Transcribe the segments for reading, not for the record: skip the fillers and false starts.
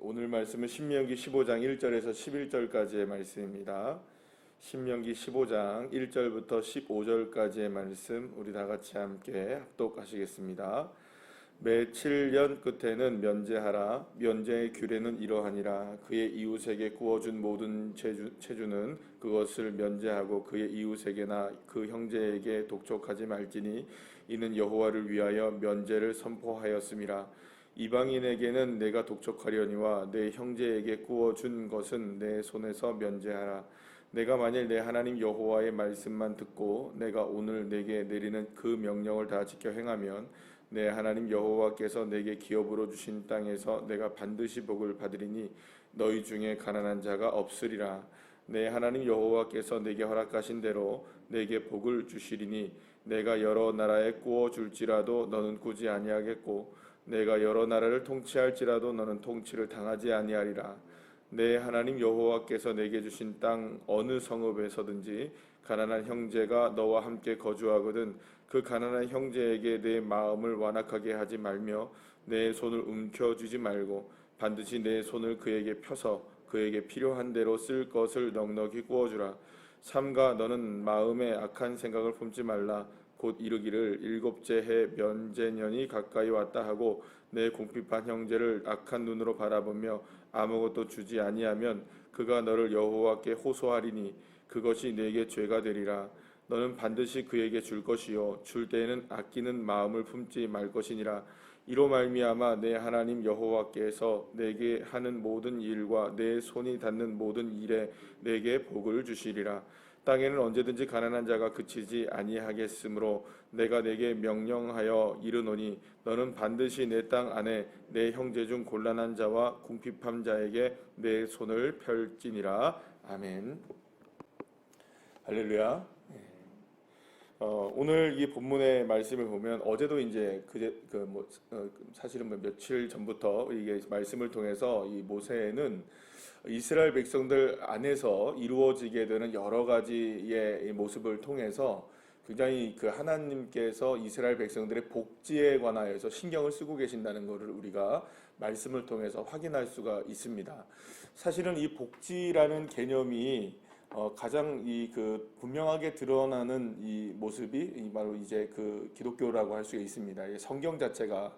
오늘 말씀은 신명기 15장 1절에서 11절까지의 말씀입니다. 신명기 15장 1절부터 15절까지의 말씀 우리 다 같이 함께 합독하시겠습니다. 매 7년 끝에는 면제하라. 면제의 규례는 이러하니라. 그의 이웃에게 구워준 모든 체주는 그것을 면제하고 그의 이웃에게나 그 형제에게 독촉하지 말지니 이는 여호와를 위하여 면제를 선포하였음이라. 이방인에게는 내가 독촉하려니와 내 형제에게 구워준 것은 내 손에서 면제하라. 내가 만일 내 하나님 여호와의 말씀만 듣고 내가 오늘 내게 내리는 그 명령을 다 지켜 행하면 내 하나님 여호와께서 내게 기업으로 주신 땅에서 내가 반드시 복을 받으리니 너희 중에 가난한 자가 없으리라. 내 하나님 여호와께서 내게 허락하신 대로 내게 복을 주시리니 내가 여러 나라에 구워 줄지라도 너는 꾸지 아니하겠고 내가 여러 나라를 통치할지라도 너는 통치를 당하지 아니하리라. 내 하나님 여호와께서 내게 주신 땅 어느 성읍에서든지 가난한 형제가 너와 함께 거주하거든 그 가난한 형제에게 내 마음을 완악하게 하지 말며 내 손을 움켜쥐지 말고 반드시 내 손을 그에게 펴서 그에게 필요한 대로 쓸 것을 넉넉히 구워주라. 삼가 너는 마음에 악한 생각을 품지 말라. 곧 이르기를 일곱째 해 면제년이 가까이 왔다 하고 내 궁핍한 형제를 악한 눈으로 바라보며 아무것도 주지 아니하면 그가 너를 여호와께 호소하리니 그것이 내게 죄가 되리라. 너는 반드시 그에게 줄 것이요 줄 때에는 아끼는 마음을 품지 말 것이니라. 이로 말미암아 내 하나님 여호와께서 내게 하는 모든 일과 내 손이 닿는 모든 일에 내게 복을 주시리라. 땅에는 언제든지 가난한 자가 그치지 아니하겠으므로 내가 내게 명령하여 이르노니 너는 반드시 내 땅 안에 내 형제 중 곤란한 자와 궁핍한 자에게 내 손을 펼지니라. 아멘. 할렐루야. 오늘 이 본문의 말씀을 보면 어제도 이제 사실은 며칠 전부터 이게 말씀을 통해서 이 모세는 이스라엘 백성들 안에서 이루어지게 되는 여러 가지의 모습을 통해서 굉장히 그 하나님께서 이스라엘 백성들의 복지에 관하여서 신경을 쓰고 계신다는 것을 우리가 말씀을 통해서 확인할 수가 있습니다. 사실은 이 복지라는 개념이 가장 분명하게 드러나는 이 모습이 바로 이제 그 기독교라고 할 수 있습니다. 성경 자체가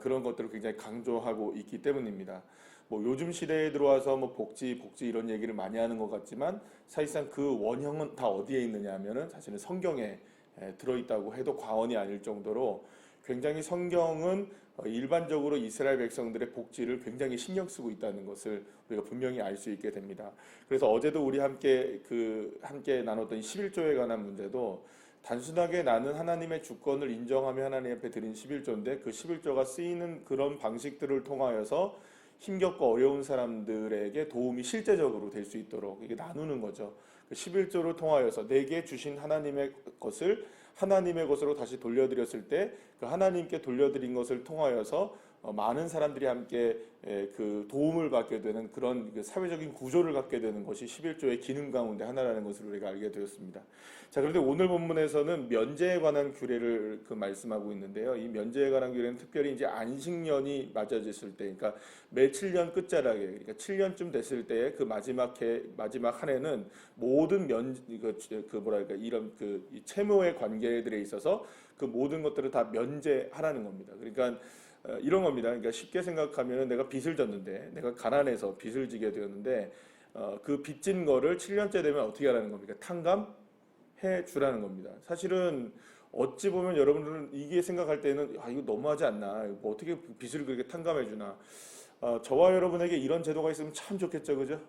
그런 것들을 굉장히 강조하고 있기 때문입니다. 요즘 시대에 들어와서 복지 이런 얘기를 많이 하는 것 같지만 사실상 그 원형은 다 어디에 있느냐 하면은 사실은 성경에 들어있다고 해도 과언이 아닐 정도로 굉장히 성경은 일반적으로 이스라엘 백성들의 복지를 굉장히 신경 쓰고 있다는 것을 우리가 분명히 알 수 있게 됩니다. 그래서 어제도 우리 함께 나눴던 11조에 관한 문제도 단순하게 나는 하나님의 주권을 인정하며 하나님 앞에 드린 11조인데 그 11조가 쓰이는 그런 방식들을 통하여서 힘겹고 어려운 사람들에게 도움이 실제적으로 될 수 있도록 이게 나누는 거죠. 그 11조를 통하여서 내게 주신 하나님의 것으로 다시 돌려드렸을 때 그 하나님께 돌려드린 것을 통하여서 많은 사람들이 함께 그 도움을 받게 되는 그런 사회적인 구조를 갖게 되는 것이 11조의 기능 가운데 하나라는 것을 우리가 알게 되었습니다. 자, 그런데 오늘 본문에서는 면제에 관한 규례를 말씀하고 있는데요. 이 면제에 관한 규례는 특별히 이제 안식년이 맞아졌을 때, 그러니까 매 7년 끝자락에, 그러니까 7년쯤 됐을 때 그 마지막 한 해는 모든 이런 이 채무의 관계들에 있어서 그 모든 것들을 다 면제하라는 겁니다. 그러니까 이런 겁니다. 그러니까 쉽게 생각하면 내가 빚을 졌는데 내가 가난해서 빚을 지게 되었는데 그 빚진 거를 7년째 되면 어떻게 하라는 겁니까? 탕감해 주라는 겁니다. 사실은 어찌 보면 여러분들은 이게 생각할 때는 이거 너무하지 않나? 어떻게 빚을 그렇게 탕감해 주나? 저와 여러분에게 이런 제도가 있으면 참 좋겠죠, 그죠?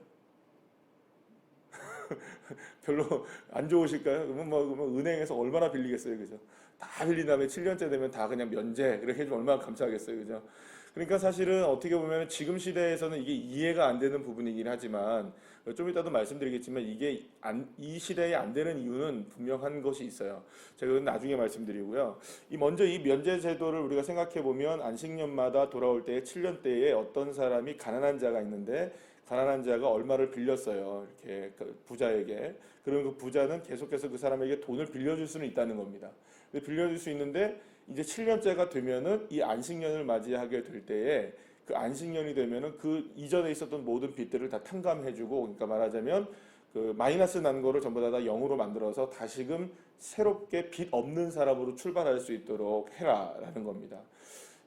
별로 안 좋으실까요? 그러면 은행에서 얼마나 빌리겠어요, 그죠? 다 빌린 다음에 7년째 되면 다 그냥 면제 그렇게 해주면 얼마나 감사하겠어요, 그죠? 그러니까 사실은 어떻게 보면 지금 시대에서는 이게 이해가 안 되는 부분이긴 하지만 좀 이따도 말씀드리겠지만 이게 이 시대에 안 되는 이유는 분명한 것이 있어요. 제가 그건 나중에 말씀드리고요. 먼저 이 면제 제도를 우리가 생각해 보면 안식년마다 돌아올 때에 7년 때에 어떤 사람이 가난한 자가 있는데 가난한 자가 얼마를 빌렸어요. 이렇게 부자에게. 그러면 그 부자는 계속해서 그 사람에게 돈을 빌려줄 수는 있다는 겁니다. 빌려줄 수 있는데 이제 7년째가 되면은 이 안식년을 맞이하게 될 때에 그 안식년이 되면은 그 이전에 있었던 모든 빚들을 다 탕감해주고, 그러니까 말하자면 그 마이너스 난 거를 전부 다 0으로 만들어서 다시금 새롭게 빚 없는 사람으로 출발할 수 있도록 해라라는 겁니다.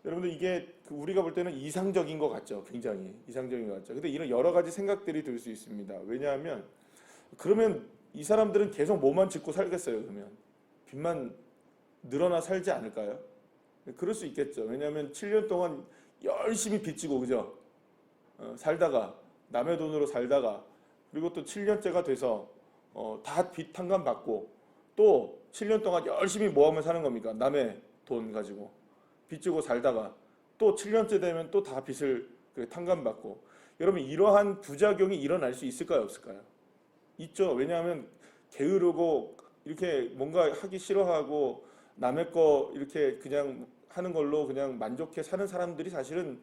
여러분들 이게 우리가 볼 때는 이상적인 것 같죠. 굉장히 이상적인 것 같죠. 근데 이런 여러 가지 생각들이 들 수 있습니다. 왜냐하면 그러면 이 사람들은 계속 뭐만 짓고 살겠어요. 그러면 빚만 늘어나 살지 않을까요? 그럴 수 있겠죠. 왜냐하면 7년 동안 열심히 빚지고 그죠? 살다가 남의 돈으로 살다가 그리고 또 7년째가 돼서 다 빚 탕감 받고 또 7년 동안 열심히 모아면 사는 겁니까? 남의 돈 가지고 빚지고 살다가 또 7년째 되면 또 다 빚을 탕감 받고 여러분 이러한 부작용이 일어날 수 있을까요? 없을까요? 있죠. 왜냐하면 게으르고 이렇게 뭔가 하기 싫어하고 남의 거 이렇게 그냥 하는 걸로 그냥 만족해 사는 사람들이 사실은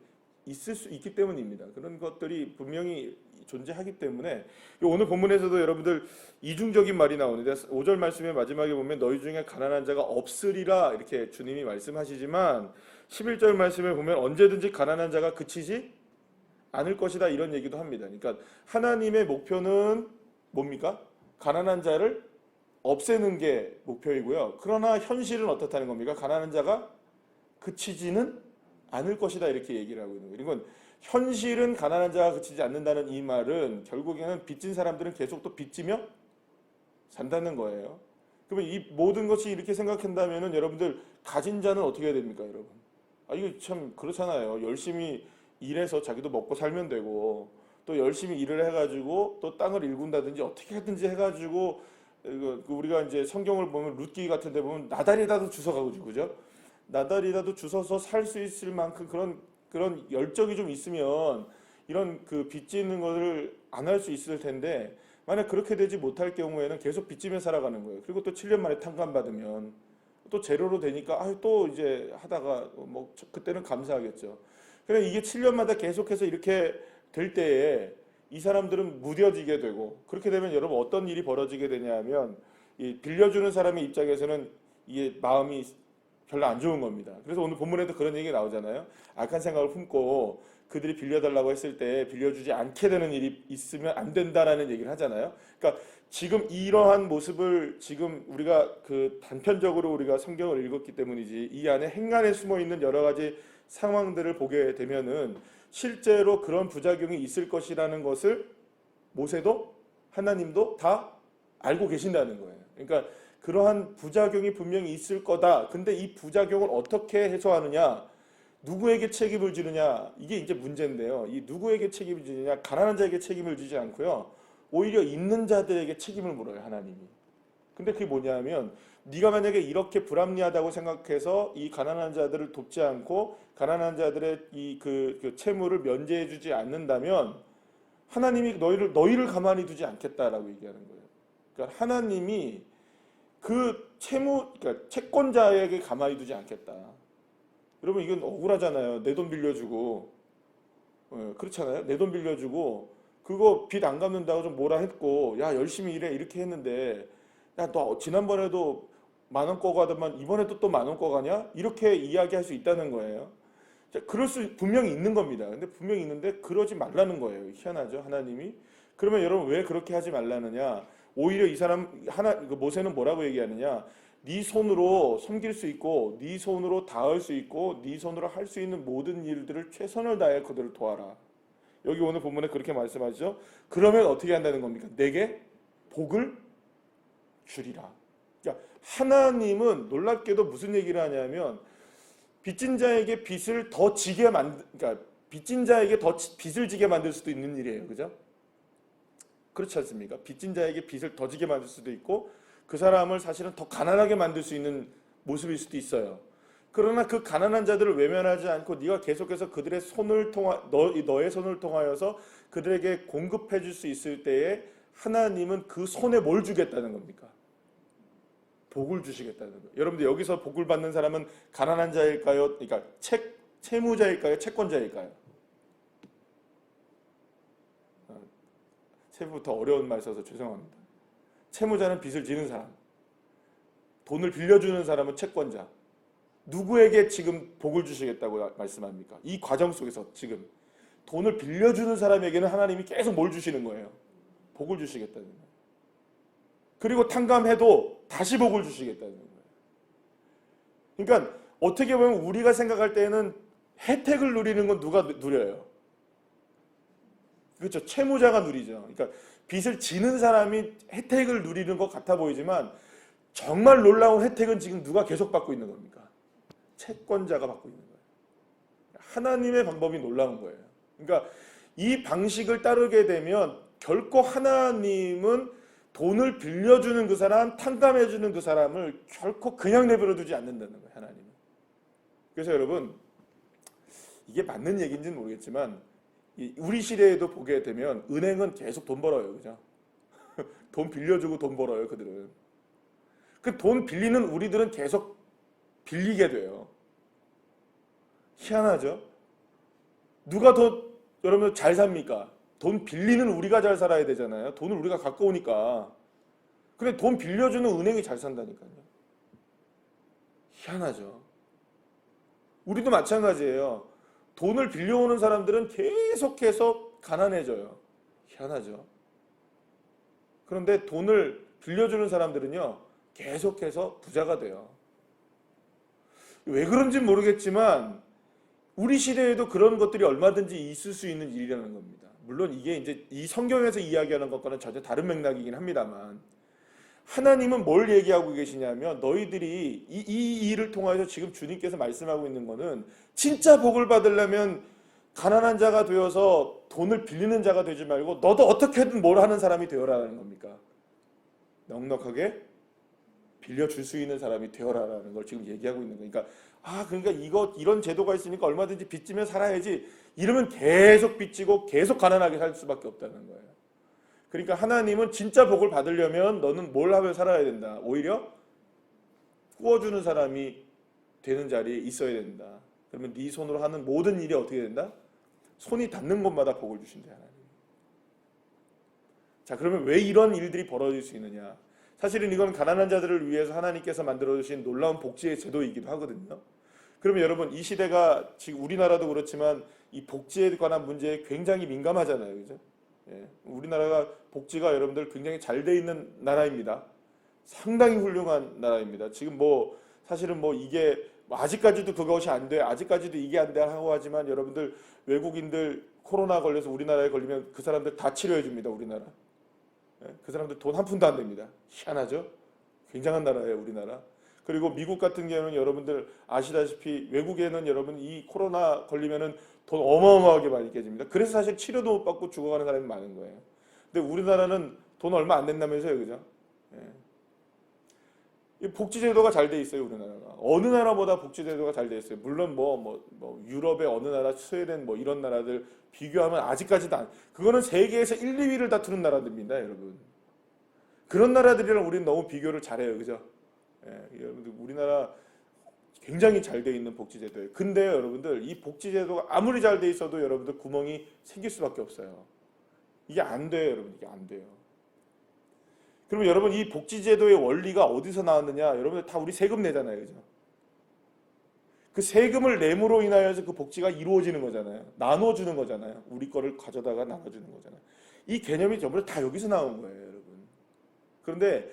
있을 수 있기 때문입니다. 그런 것들이 분명히 존재하기 때문에 오늘 본문에서도 여러분들 이중적인 말이 나오는데 5절 말씀의 마지막에 보면 너희 중에 가난한 자가 없으리라 이렇게 주님이 말씀하시지만 11절 말씀에 보면 언제든지 가난한 자가 그치지 않을 것이다 이런 얘기도 합니다. 그러니까 하나님의 목표는 뭡니까? 가난한 자를 없애는 게 목표이고요. 그러나 현실은 어떻다는 겁니까? 가난한 자가 그치지는 않을 것이다 이렇게 얘기를 하고 있는 거예요. 이건 현실은 가난한 자가 그치지 않는다는 이 말은 결국에는 빚진 사람들은 계속 또 빚지며 산다는 거예요. 그러면 이 모든 것이 이렇게 생각한다면은 여러분들 가진 자는 어떻게 해야 됩니까, 여러분? 이거 참 그렇잖아요. 열심히 일해서 자기도 먹고 살면 되고 또 열심히 일을 해가지고 또 땅을 일군다든지 어떻게 하든지 해가지고 우리가 이제 성경을 보면 룻기 같은데 보면 나달이라도 주워가지고 그죠? 나달이라도 주워서 살 수 있을 만큼 그런 열정이 좀 있으면 이런 그 빚지는 것을 안 할 수 있을 텐데 만약 그렇게 되지 못할 경우에는 계속 빚지며 살아가는 거예요. 그리고 또 7년 만에 탕감 받으면 또 제로로 되니까 또 이제 하다가 뭐 그때는 감사하겠죠. 그래 이게 7년마다 계속해서 이렇게 될 때에 이 사람들은 무뎌지게 되고 그렇게 되면 여러분 어떤 일이 벌어지게 되냐면 이 빌려주는 사람의 입장에서는 이게 마음이 별로 안 좋은 겁니다. 그래서 오늘 본문에도 그런 얘기 나오잖아요. 악한 생각을 품고 그들이 빌려달라고 했을 때 빌려주지 않게 되는 일이 있으면 안 된다라는 얘기를 하잖아요. 그러니까 지금 이러한 모습을 지금 우리가 그 단편적으로 우리가 성경을 읽었기 때문이지 이 안에 행간에 숨어 있는 여러 가지 상황들을 보게 되면은 실제로 그런 부작용이 있을 것이라는 것을 모세도 하나님도 다 알고 계신다는 거예요. 그러니까 그러한 부작용이 분명히 있을 거다. 근데 이 부작용을 어떻게 해소하느냐? 누구에게 책임을 지느냐? 이게 이제 문제인데요. 이 누구에게 책임을 지느냐? 가난한 자에게 책임을 지지 않고요. 오히려 있는 자들에게 책임을 물어요, 하나님이. 근데 그게 뭐냐면 네가 만약에 이렇게 불합리하다고 생각해서 이 가난한 자들을 돕지 않고 가난한 자들의 그 채무를 면제해 주지 않는다면 하나님이 너희를 가만히 두지 않겠다라고 얘기하는 거예요. 그러니까 하나님이 그 그러니까 채권자에게 가만히 두지 않겠다. 여러분 이건 억울하잖아요. 내 돈 빌려주고 그렇잖아요. 내 돈 빌려주고 그거 빚 안 갚는다고 좀 뭐라 했고 야 열심히 일해 이렇게 했는데 야 너 지난번에도 10,000원 꺼고 하더만 이번에도 또 10,000원 꺼 가냐? 이렇게 이야기할 수 있다는 거예요. 자, 그럴 수 분명히 있는 겁니다. 근데 분명히 있는데 그러지 말라는 거예요. 희한하죠, 하나님이. 그러면 여러분 왜 그렇게 하지 말라느냐? 오히려 이 사람 모세는 뭐라고 얘기하느냐? 네 손으로 섬길 수 있고 네 손으로 닿을 수 있고 네 손으로 할 수 있는 모든 일들을 최선을 다해 그들을 도와라. 여기 오늘 본문에 그렇게 말씀하죠. 그러면 어떻게 한다는 겁니까? 내게 복을 주리라. 그러니까 하나님은 놀랍게도 무슨 얘기를 하냐면 빚진 자에게 빚을 더 지게 그러니까 빚진 자에게 더 빚을 지게 만들 수도 있는 일이에요. 그죠? 그렇지 않습니까? 빚진 자에게 빚을 더 지게 만들 수도 있고 그 사람을 사실은 더 가난하게 만들 수 있는 모습일 수도 있어요. 그러나 그 가난한 자들을 외면하지 않고 네가 계속해서 그들의 너의 손을 통하여서 그들에게 공급해 줄 수 있을 때에 하나님은 그 손에 뭘 주겠다는 겁니까? 복을 주시겠다는 거예요. 여러분들 여기서 복을 받는 사람은 가난한 자일까요? 그러니까 채무자일까요? 채권자일까요? 세부터 어려운 말 써서 죄송합니다. 채무자는 빚을 지는 사람, 돈을 빌려주는 사람은 채권자. 누구에게 지금 복을 주시겠다고 말씀합니까? 이 과정 속에서 지금 돈을 빌려주는 사람에게는 하나님이 계속 뭘 주시는 거예요? 복을 주시겠다는 거예요. 그리고 탕감해도 다시 복을 주시겠다는 거예요. 그러니까 어떻게 보면 우리가 생각할 때는 혜택을 누리는 건 누가 누려요? 그렇죠. 채무자가 누리죠. 그러니까 빚을 지는 사람이 혜택을 누리는 것 같아 보이지만 정말 놀라운 혜택은 지금 누가 계속 받고 있는 겁니까? 채권자가 받고 있는 거예요. 하나님의 방법이 놀라운 거예요. 그러니까 이 방식을 따르게 되면 결코 하나님은 돈을 빌려주는 그 사람, 탕감해주는 그 사람을 결코 그냥 내버려 두지 않는다는 거예요. 하나님은. 그래서 여러분, 이게 맞는 얘기인지는 모르겠지만 우리 시대에도 보게 되면 은행은 계속 돈 벌어요. 그죠? 돈 빌려주고 돈 벌어요. 그들은. 그 돈 빌리는 우리들은 계속 빌리게 돼요. 희한하죠? 누가 더 여러분 잘 삽니까? 돈 빌리는 우리가 잘 살아야 되잖아요. 돈을 우리가 갖고 오니까. 근데 돈 빌려주는 은행이 잘 산다니까요. 희한하죠? 우리도 마찬가지예요. 돈을 빌려오는 사람들은 계속해서 가난해져요. 희한하죠? 그런데 돈을 빌려주는 사람들은요, 계속해서 부자가 돼요. 왜 그런지 모르겠지만 우리 시대에도 그런 것들이 얼마든지 있을 수 있는 일이라는 겁니다. 물론 이게 이제 이 성경에서 이야기하는 것과는 전혀 다른 맥락이긴 합니다만 하나님은 뭘 얘기하고 계시냐면 너희들이 이 일을 통해서 지금 주님께서 말씀하고 있는 거는 진짜 복을 받으려면 가난한 자가 되어서 돈을 빌리는 자가 되지 말고 너도 어떻게든 뭘 하는 사람이 되어라라는 겁니까? 넉넉하게 빌려줄 수 있는 사람이 되어라라는 걸 지금 얘기하고 있는 거니까 그러니까 이런 제도가 있으니까 얼마든지 빚지며 살아야지 이러면 계속 빚지고 계속 가난하게 살 수밖에 없다는 거예요. 그러니까 하나님은 진짜 복을 받으려면 너는 뭘 하며 살아야 된다. 오히려 꾸어주는 사람이 되는 자리에 있어야 된다. 그러면 네 손으로 하는 모든 일이 어떻게 된다? 손이 닿는 곳마다 복을 주신다. 하나님. 자, 그러면 왜 이런 일들이 벌어질 수 있느냐? 사실은 이건 가난한 자들을 위해서 하나님께서 만들어주신 놀라운 복지의 제도이기도 하거든요. 그러면 여러분 이 시대가 지금 우리나라도 그렇지만 이 복지에 관한 문제에 굉장히 민감하잖아요. 그죠? 예, 우리나라가 복지가 여러분들 굉장히 잘 돼 있는 나라입니다. 상당히 훌륭한 나라입니다. 지금 사실은 이게 아직까지도 그것이 안 돼. 아직까지도 이게 안 돼 하고 하지만 여러분들 외국인들 코로나 걸려서 우리나라에 걸리면 그 사람들 다 치료해 줍니다. 우리나라. 그 사람들 돈 한 푼도 안 냅니다. 희한하죠? 굉장한 나라예요, 우리나라. 그리고 미국 같은 경우는 여러분들 아시다시피 외국에는 여러분 이 코로나 걸리면은 돈 어마어마하게 많이 깨집니다. 그래서 사실 치료도 못 받고 죽어가는 사람이 많은 거예요. 근데 우리나라는 돈 얼마 안 낸다면서요, 그죠? 이 복지제도가 잘 돼 있어요, 우리나라가. 어느 나라보다 복지제도가 잘 돼 있어요. 물론 유럽의 어느 나라, 스웨덴 이런 나라들 비교하면 아직까지도 그거는 세계에서 1, 2위를 다투는 나라들입니다, 여러분. 그런 나라들이랑 우리는 너무 비교를 잘해요, 그죠? 여러분들 우리나라 굉장히 잘 돼 있는 복지제도예요. 근데 여러분들 이 복지제도가 아무리 잘 돼 있어도 여러분들 구멍이 생길 수밖에 없어요. 이게 안 돼요, 여러분. 이게 안 돼요. 그러면 여러분 이 복지제도의 원리가 어디서 나왔느냐? 여러분들 다 우리 세금 내잖아요, 그죠? 그 세금을 내므로 인하여서 그 복지가 이루어지는 거잖아요. 나눠주는 거잖아요. 우리 거를 가져다가 나눠주는 거잖아요. 이 개념이 전부 다 여기서 나온 거예요, 여러분. 그런데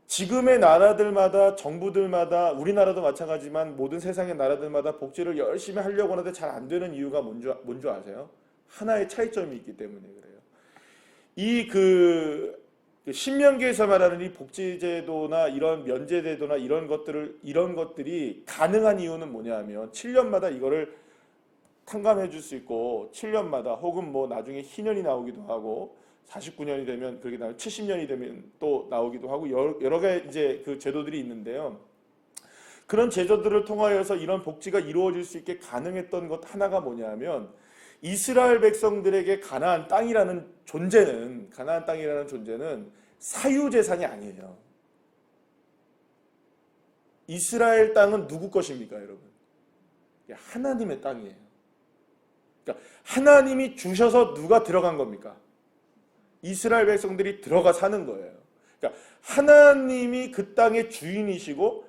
지금의 나라들마다 정부들마다 우리나라도 마찬가지지만 모든 세상의 나라들마다 복지를 열심히 하려고 하는데 잘 안 되는 이유가 뭔지 아세요? 하나의 차이점이 있기 때문에 그래요. 신명기에서 말하는 이 복지제도나 이런 면제제도나 이런 것들이 가능한 이유는 뭐냐면 7년마다 이거를 탕감해 줄 수 있고 7년마다 혹은 나중에 희년이 나오기도 하고 49년이 되면 그렇게 나오고 70년이 되면 또 나오기도 하고 여러 가지 이제 그 제도들이 있는데요. 그런 제도들을 통하여서 이런 복지가 이루어질 수 있게 가능했던 것 하나가 뭐냐면 이스라엘 백성들에게 가나안 땅이라는 존재는 사유재산이 아니에요. 이스라엘 땅은 누구 것입니까, 여러분? 하나님의 땅이에요. 그러니까 하나님이 주셔서 누가 들어간 겁니까? 이스라엘 백성들이 들어가 사는 거예요. 그러니까 하나님이 그 땅의 주인이시고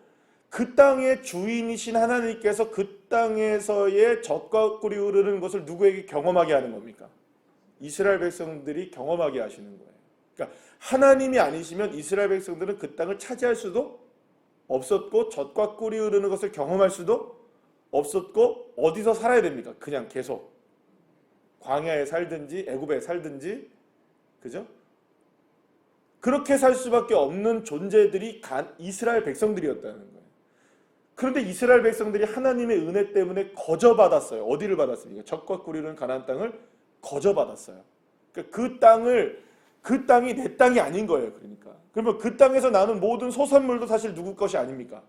그 땅의 주인이신 하나님께서 그 땅에서의 젖과 꿀이 흐르는 것을 누구에게 경험하게 하는 겁니까? 이스라엘 백성들이 경험하게 하시는 거예요. 그러니까 하나님이 아니시면 이스라엘 백성들은 그 땅을 차지할 수도 없었고 젖과 꿀이 흐르는 것을 경험할 수도 없었고 어디서 살아야 됩니까? 그냥 계속 광야에 살든지 애굽에 살든지, 그죠? 그렇게 살 수밖에 없는 존재들이 이스라엘 백성들이었다는 거예요. 그런데 이스라엘 백성들이 하나님의 은혜 때문에 거저받았어요. 어디를 받았습니까? 젖과 꿀이 흐르는 가나안 땅을 거저받았어요. 그러니까 그 땅이 내 땅이 아닌 거예요. 그러니까 그러면 그 땅에서 나는 모든 소산물도 사실 누구 것이 아닙니까?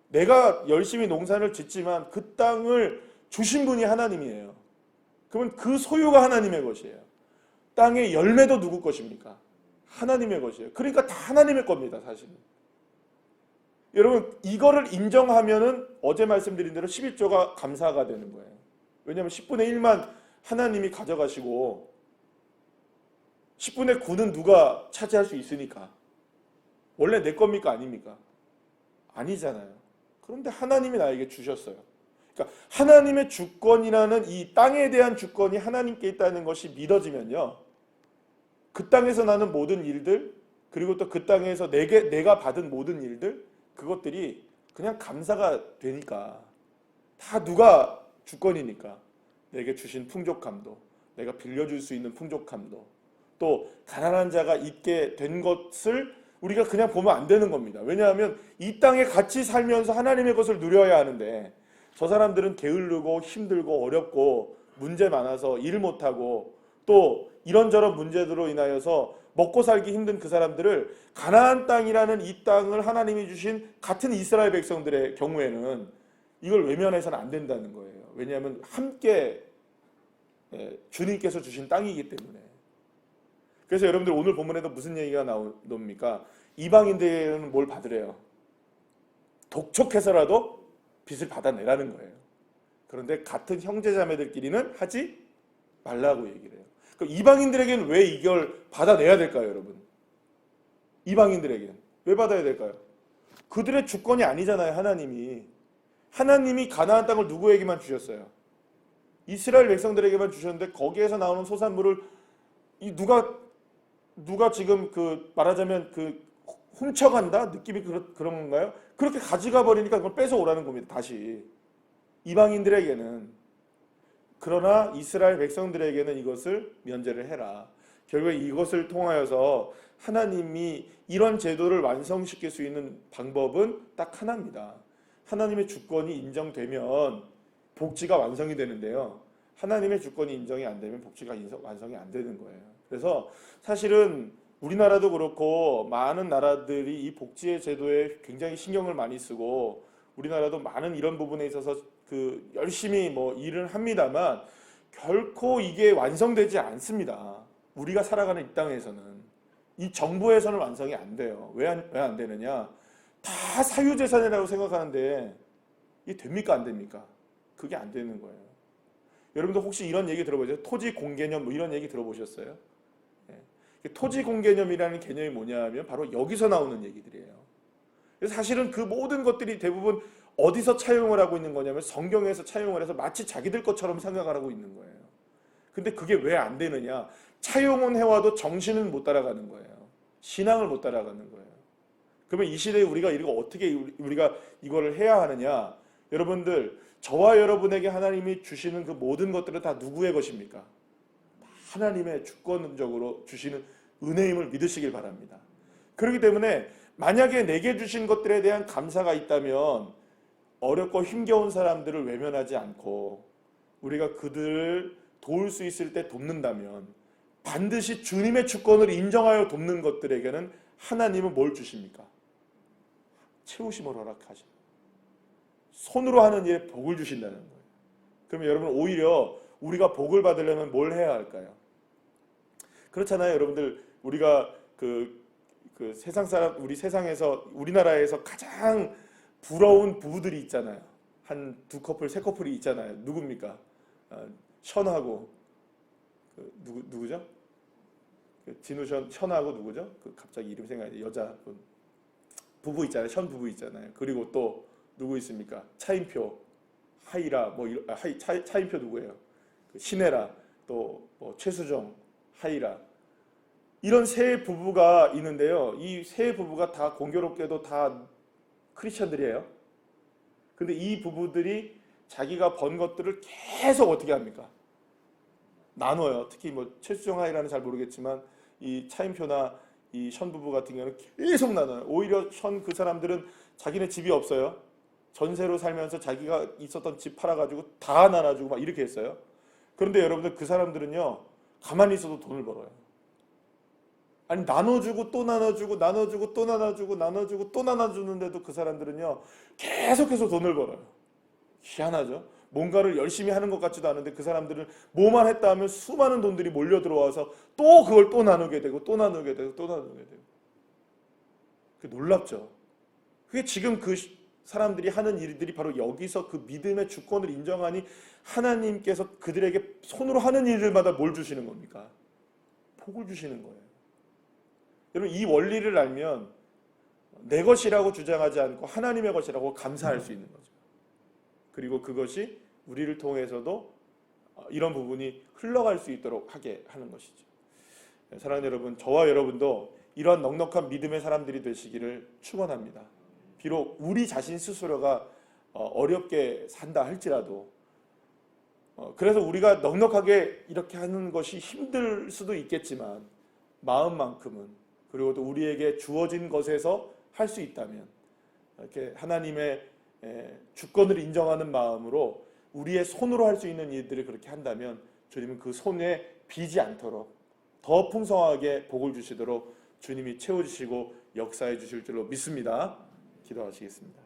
내가 열심히 농사를 짓지만 그 땅을 주신 분이 하나님이에요. 그러면 그 소유가 하나님의 것이에요. 땅의 열매도 누구 것입니까? 하나님의 것이에요. 그러니까 다 하나님의 겁니다, 사실은. 여러분, 이거를 인정하면은 어제 말씀드린 대로 11조가 감사가 되는 거예요. 왜냐하면 10분의 1만 하나님이 가져가시고 10분의 9는 누가 차지할 수 있으니까. 원래 내 겁니까? 아닙니까? 아니잖아요. 그런데 하나님이 나에게 주셨어요. 그러니까 하나님의 주권이라는 이 땅에 대한 주권이 하나님께 있다는 것이 믿어지면요, 그 땅에서 나는 모든 일들, 그리고 또 그 땅에서 내가 받은 모든 일들, 그것들이 그냥 감사가 되니까. 다 누가 주권이니까. 내게 주신 풍족함도, 내가 빌려줄 수 있는 풍족함도, 또 가난한 자가 있게 된 것을 우리가 그냥 보면 안 되는 겁니다. 왜냐하면 이 땅에 같이 살면서 하나님의 것을 누려야 하는데, 저 사람들은 게으르고 힘들고 어렵고 문제 많아서 일 못하고 또 이런저런 문제들로 인하여서 먹고 살기 힘든 그 사람들을 가나안 땅이라는 이 땅을 하나님이 주신 같은 이스라엘 백성들의 경우에는 이걸 외면해서는 안 된다는 거예요. 왜냐하면 함께 주님께서 주신 땅이기 때문에. 그래서 여러분들 오늘 본문에도 무슨 얘기가 나옵니까? 이방인들은 뭘 받으래요? 독촉해서라도 빚을 받아내라는 거예요. 그런데 같은 형제자매들끼리는 하지 말라고 얘기를 해요. 그럼 이방인들에게는 왜 이걸 받아내야 될까요, 여러분? 이방인들에게는 왜 받아야 될까요? 그들의 주권이 아니잖아요, 하나님이. 하나님이 가나안 땅을 누구에게만 주셨어요? 이스라엘 백성들에게만 주셨는데 거기에서 나오는 소산물을 누가 지금 말하자면 훔쳐간다? 느낌이 그런 건가요? 그렇게 가져가 버리니까 그걸 뺏어오라는 겁니다. 다시. 이방인들에게는. 그러나 이스라엘 백성들에게는 이것을 면제를 해라. 결국에 이것을 통하여서 하나님이 이런 제도를 완성시킬 수 있는 방법은 딱 하나입니다. 하나님의 주권이 인정되면 복지가 완성이 되는데요. 하나님의 주권이 인정이 안 되면 복지가 완성이 안 되는 거예요. 그래서 사실은 우리나라도 그렇고 많은 나라들이 이 복지의 제도에 굉장히 신경을 많이 쓰고 우리나라도 많은 이런 부분에 있어서 열심히 일을 합니다만 결코 이게 완성되지 않습니다. 우리가 살아가는 이 땅에서는, 이 정부에서는 완성이 안 돼요. 왜 안 되느냐? 다 사유재산이라고 생각하는데 이게 됩니까? 안 됩니까? 그게 안 되는 거예요. 여러분들 혹시 이런 얘기 들어보셨어요? 토지 공개념 이런 얘기 들어보셨어요? 토지 공개념이라는 개념이 뭐냐 하면 바로 여기서 나오는 얘기들이에요. 그래서 사실은 그 모든 것들이 대부분 어디서 차용을 하고 있는 거냐면 성경에서 차용을 해서 마치 자기들 것처럼 생각을 하고 있는 거예요. 근데 그게 왜 안 되느냐? 차용은 해와도 정신은 못 따라가는 거예요. 신앙을 못 따라가는 거예요. 그러면 이 시대에 우리가 이거를 해야 하느냐? 여러분들, 저와 여러분에게 하나님이 주시는 그 모든 것들은 다 누구의 것입니까? 하나님의 주권적으로 주시는 은혜임을 믿으시길 바랍니다. 그렇기 때문에 만약에 내게 주신 것들에 대한 감사가 있다면 어렵고 힘겨운 사람들을 외면하지 않고 우리가 그들을 도울 수 있을 때 돕는다면 반드시 주님의 주권을 인정하여 돕는 것들에게는 하나님은 뭘 주십니까? 채우심을 허락하십니다. 손으로 하는 일에 복을 주신다는 거예요. 그러면 여러분, 오히려 우리가 복을 받으려면 뭘 해야 할까요? 그렇잖아요, 여러분들. 우리가 세상 사람, 우리 세상에서, 우리나라에서 가장 부러운 부부들이 있잖아요. 한 두 커플, 세 커플이 있잖아요. 누굽니까? 션하고 누구죠? 진우 션하고 누구죠? 갑자기 이름 생각이 여자분. 부부 있잖아요. 현 부부 있잖아요. 그리고 또 누구 있습니까? 차인표, 하이라 차인표 누구예요? 그 신혜라, 또 뭐 최수정, 하이라 이런 세 부부가 있는데요. 이 세 부부가 다 공교롭게도 다 크리스천들이에요. 근데 이 부부들이 자기가 번 것들을 계속 어떻게 합니까? 나눠요. 특히 뭐 최수정 하이라는 잘 모르겠지만 이 차인표나 이 션 부부 같은 경우는 계속 나눠요. 오히려 션 그 사람들은 자기네 집이 없어요. 전세로 살면서 자기가 있었던 집 팔아가지고 다 나눠주고 막 이렇게 했어요. 그런데 여러분들 그 사람들은요 가만히 있어도 돈을 벌어요. 아니 나눠주고 또 나눠주고 나눠주고 또 나눠주고 나눠주고 또 나눠주는데도 그 사람들은요 계속해서 돈을 벌어요. 희한하죠. 뭔가를 열심히 하는 것 같지도 않은데 그 사람들은 뭐만 했다 하면 수많은 돈들이 몰려 들어와서 또 그걸 또 나누게 되고 또 나누게 되고 또 나누게 되고. 그게 놀랍죠. 그게 지금 그 사람들이 하는 일들이 바로 여기서 그 믿음의 주권을 인정하니 하나님께서 그들에게 손으로 하는 일들마다 뭘 주시는 겁니까? 복을 주시는 거예요. 여러분 이 원리를 알면 내 것이라고 주장하지 않고 하나님의 것이라고 감사할 수 있는 거죠. 그리고 그것이 우리를 통해서도 이런 부분이 흘러갈 수 있도록 하게 하는 것이죠. 사랑하는 여러분, 저와 여러분도 이러한 넉넉한 믿음의 사람들이 되시기를 축원합니다. 비록 우리 자신 스스로가 어렵게 산다 할지라도 그래서 우리가 넉넉하게 이렇게 하는 것이 힘들 수도 있겠지만 마음만큼은 그리고 또 우리에게 주어진 것에서 할 수 있다면 이렇게 하나님의 주권을 인정하는 마음으로 우리의 손으로 할 수 있는 일들을 그렇게 한다면 주님은 그 손에 비지 않도록 더 풍성하게 복을 주시도록 주님이 채워주시고 역사해 주실 줄로 믿습니다. 기도하시겠습니다.